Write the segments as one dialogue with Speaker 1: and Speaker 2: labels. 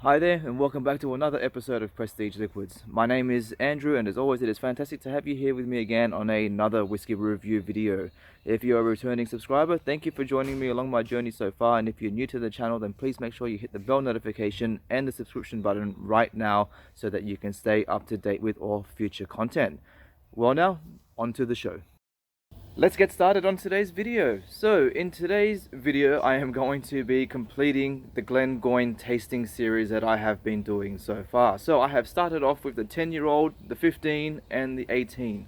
Speaker 1: Hi there, and welcome back to another episode of Prestige Liquids. My name is Andrew, and as always, it is fantastic to have you here with me again on another whiskey review video. If you're a returning subscriber, thank you for joining me along my journey so far, and if you're new to the channel, then please make sure you hit the bell notification and the subscription button right now so that you can stay up to date with all future content. Well now, on to the show. Let's get started on today's video. So in today's video I am going to be completing the Glengoyne tasting series that I have been doing so far. So I have started off with the 10-year-old, the 15 and the 18.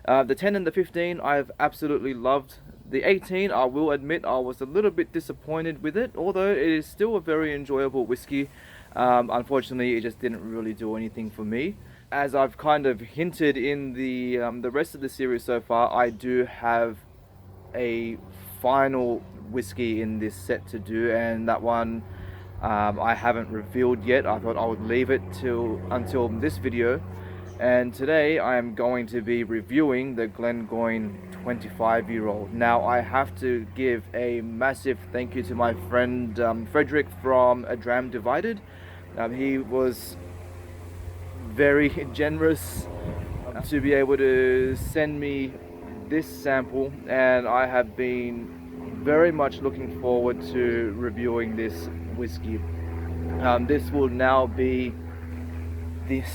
Speaker 1: The 10 and the 15 I've absolutely loved. The 18, I will admit, I was a little bit disappointed with it, although it is still a very enjoyable whiskey. Unfortunately, it just didn't really do anything for me. As I've kind of hinted in the rest of the series so far, I do have a final whiskey in this set to do, and that one I haven't revealed yet. I thought I would leave it until this video, and today I am going to be reviewing the Glengoyne 25-year-old. Now I have to give a massive thank you to my friend Fredrik from A Dram Divided. He was very generous to be able to send me this sample, and I have been very much looking forward to reviewing this whiskey. This will now be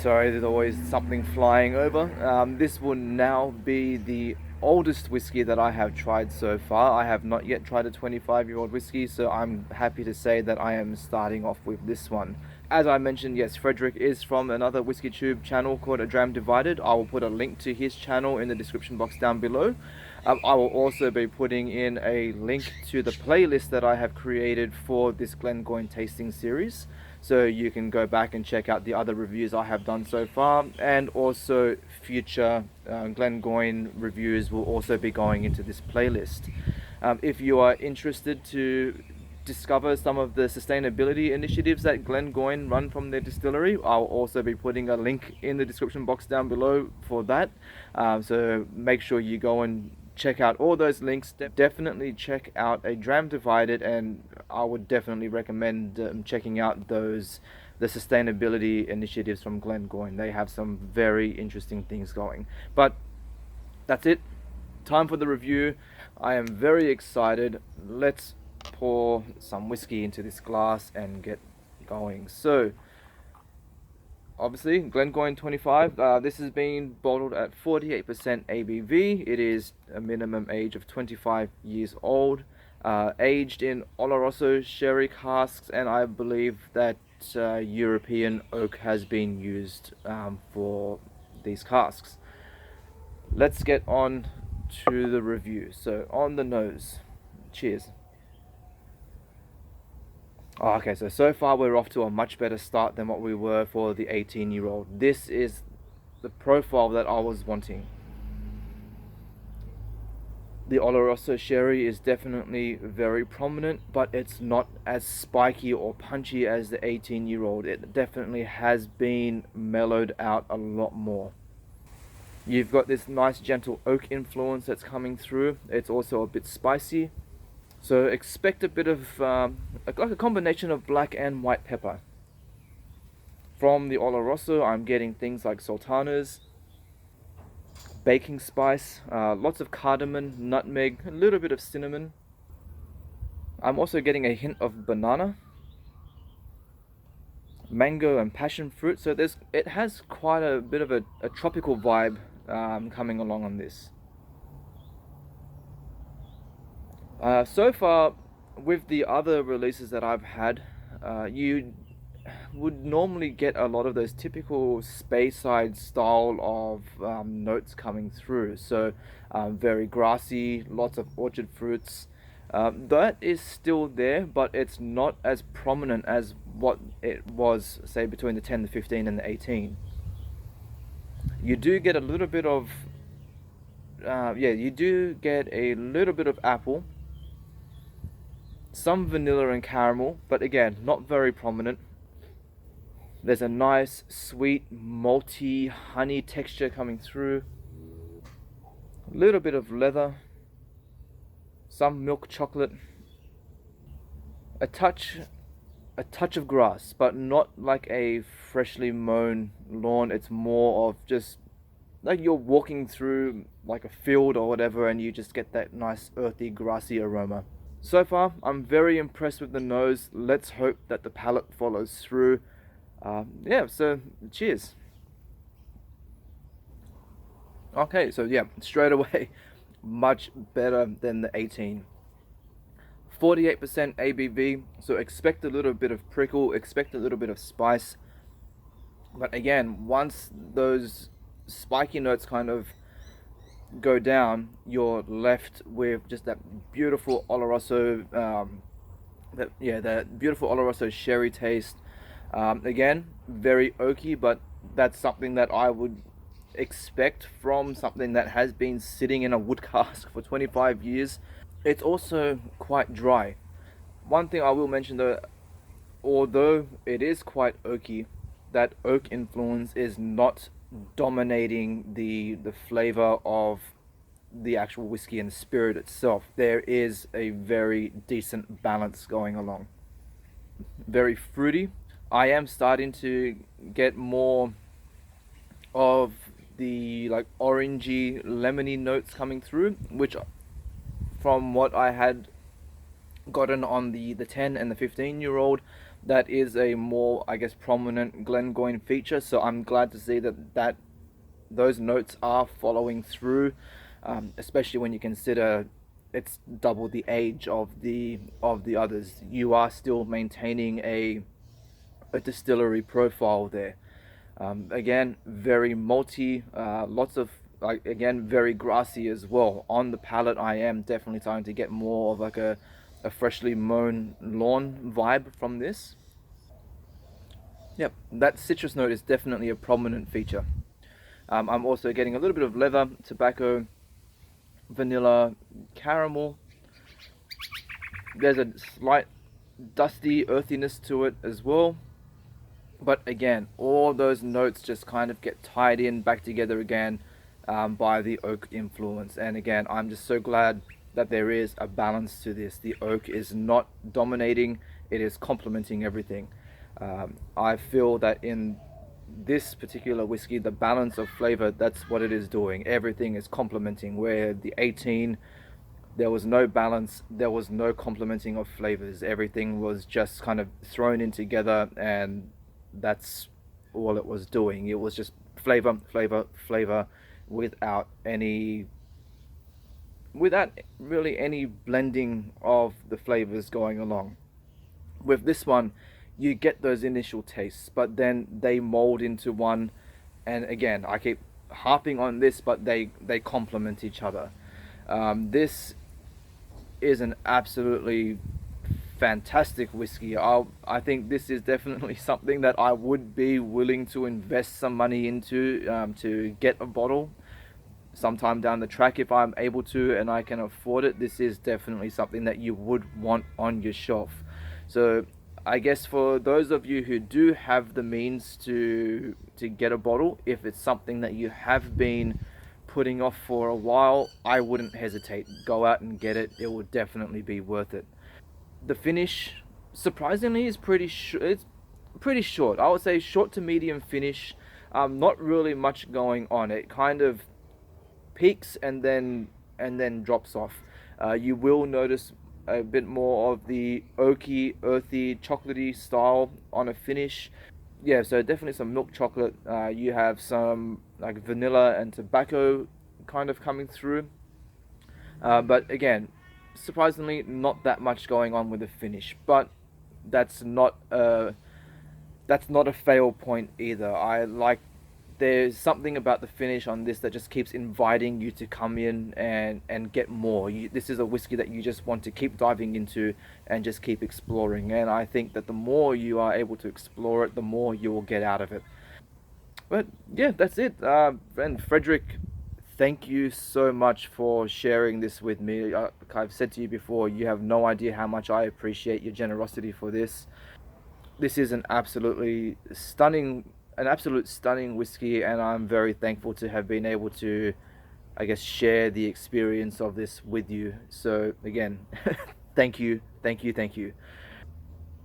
Speaker 1: sorry, there's always something flying over. This will now be the oldest whiskey that I have tried so far. I have not yet tried a 25-year-old whiskey, so I'm happy to say that I am starting off with this one. As I mentioned, yes, Fredrik is from another whiskey tube channel called A Dram Divided. I will put a link to his channel in the description box down below. I will also be putting in a link to the playlist that I have created for this Glengoyne tasting series, so you can go back and check out the other reviews I have done so far, and also future Glengoyne reviews will also be going into this playlist. If you are interested to discover some of the sustainability initiatives that Glengoyne run from their distillery, I'll also be putting a link in the description box down below for that. So make sure you go and check out all those links. Definitely check out A Dram Divided, and I would definitely recommend checking out the sustainability initiatives from Glengoyne. They have some very interesting things going. But that's it. Time for the review. I am very excited. Let's pour some whiskey into this glass and get going. So obviously Glengoyne 25, this has been bottled at 48% ABV. It is a minimum age of 25 years old, aged in Oloroso sherry casks, and I believe that European oak has been used for these casks. Let's get on to the review. So on the nose, cheers. Oh, okay, so far we're off to a much better start than what we were for the 18-year-old. This is the profile that I was wanting. The Oloroso sherry is definitely very prominent, but it's not as spiky or punchy as the 18-year-old. It definitely has been mellowed out a lot more. You've got this nice gentle oak influence that's coming through. It's also a bit spicy. So expect a bit of like a combination of black and white pepper. From the Oloroso, I'm getting things like sultanas, baking spice, lots of cardamom, nutmeg, a little bit of cinnamon. I'm also getting a hint of banana, mango and passion fruit. So it has quite a bit of a tropical vibe coming along on this. So far, with the other releases that I've had, you would normally get a lot of those typical Speyside style of notes coming through. So very grassy, lots of orchard fruits. That is still there, but it's not as prominent as what it was, say, between the 10, the 15 and the 18. You do get a little bit of you do get a little bit of apple, some vanilla and caramel, but again, not very prominent. There's a nice, sweet, malty, honey texture coming through. A little bit of leather, some milk chocolate, a touch a touch of grass, but not like a freshly mown lawn. It's more of just like you're walking through like a field or whatever, and you just get that nice earthy, grassy aroma. So far, I'm very impressed with the nose. Let's hope that the palate follows through. Yeah, so cheers. Okay, so yeah, straight away, much better than the 18. 48% ABV, so expect a little bit of prickle, expect a little bit of spice. But again, once those spiky notes kind of go down, you're left with just that beautiful Oloroso, that beautiful Oloroso sherry taste. Again, very oaky, but that's something that I would expect from something that has been sitting in a wood cask for 25 years. It's also quite dry. One thing I will mention though, although it is quite oaky, that oak influence is not dominating the flavor of the actual whiskey and the spirit itself. There is a very decent balance going along. Very fruity. I am starting to get more of the like orangey lemony notes coming through, which from what I had gotten on the 10 and the 15-year-old, that is a more, I guess, prominent Glengoyne feature. So I'm glad to see that those notes are following through, especially when you consider it's double the age of the others. You are still maintaining a distillery profile there. Again, very malty, lots of like, again, very grassy as well. On the palate, I am definitely starting to get more of like a freshly mown lawn vibe from this. Yep, that citrus note is definitely a prominent feature. I'm also getting a little bit of leather, tobacco, vanilla, caramel. There's a slight dusty earthiness to it as well. But again, all those notes just kind of get tied in back together again by the oak influence. And again, I'm just so glad that there is a balance to this. The oak is not dominating, it is complementing everything. I feel that in this particular whiskey, the balance of flavor, that's what it is doing. Everything is complementing, where the 18, there was no balance, there was no complementing of flavors. Everything was just kind of thrown in together, and that's all it was doing. It was just flavor, flavor, flavor, without really any blending of the flavors going along. With this one, you get those initial tastes, but then they mold into one. And again, I keep harping on this, but they complement each other. This is an absolutely fantastic whiskey. I think this is definitely something that I would be willing to invest some money into, to get a bottle sometime down the track if I'm able to and I can afford it. This is definitely something that you would want on your shelf. So I guess for those of you who do have the means to get a bottle, if it's something that you have been putting off for a while, I wouldn't hesitate. Go out and get it. It will definitely be worth it. The finish, surprisingly, is it's pretty short. I would say short to medium finish. Not really much going on. It kind of peaks and then drops off. You will notice a bit more of the oaky, earthy, chocolatey style on a finish. Yeah, so definitely some milk chocolate. You have some like vanilla and tobacco kind of coming through. But again, surprisingly, not that much going on with the finish. But that's not a fail point either. There's something about the finish on this that just keeps inviting you to come in and get more. This is a whiskey that you just want to keep diving into and just keep exploring. And I think that the more you are able to explore it, the more you will get out of it. But yeah, that's it. And Fredrik, thank you so much for sharing this with me. Like I've said to you before, you have no idea how much I appreciate your generosity for this. This is an absolute stunning whiskey, and I'm very thankful to have been able to, I guess, share the experience of this with you. So again, thank you, thank you, thank you.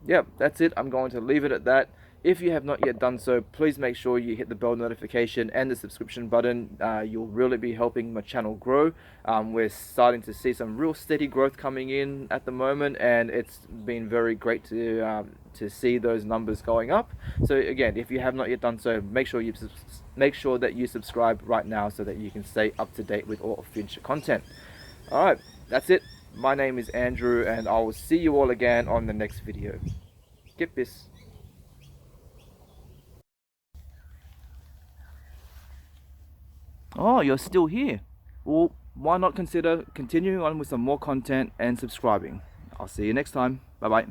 Speaker 1: Yep, that's it. I'm going to leave it at that. If you have not yet done so, please make sure you hit the bell notification and the subscription button. You'll really be helping my channel grow. We're starting to see some real steady growth coming in at the moment, and it's been very great to see those numbers going up. So again, if you have not yet done so, make sure that you subscribe right now so that you can stay up to date with all future content. All right, that's it. My name is Andrew, and I will see you all again on the next video. KIPPIS. Oh, you're still here. Well, why not consider continuing on with some more content and subscribing? I'll see you next time. Bye bye.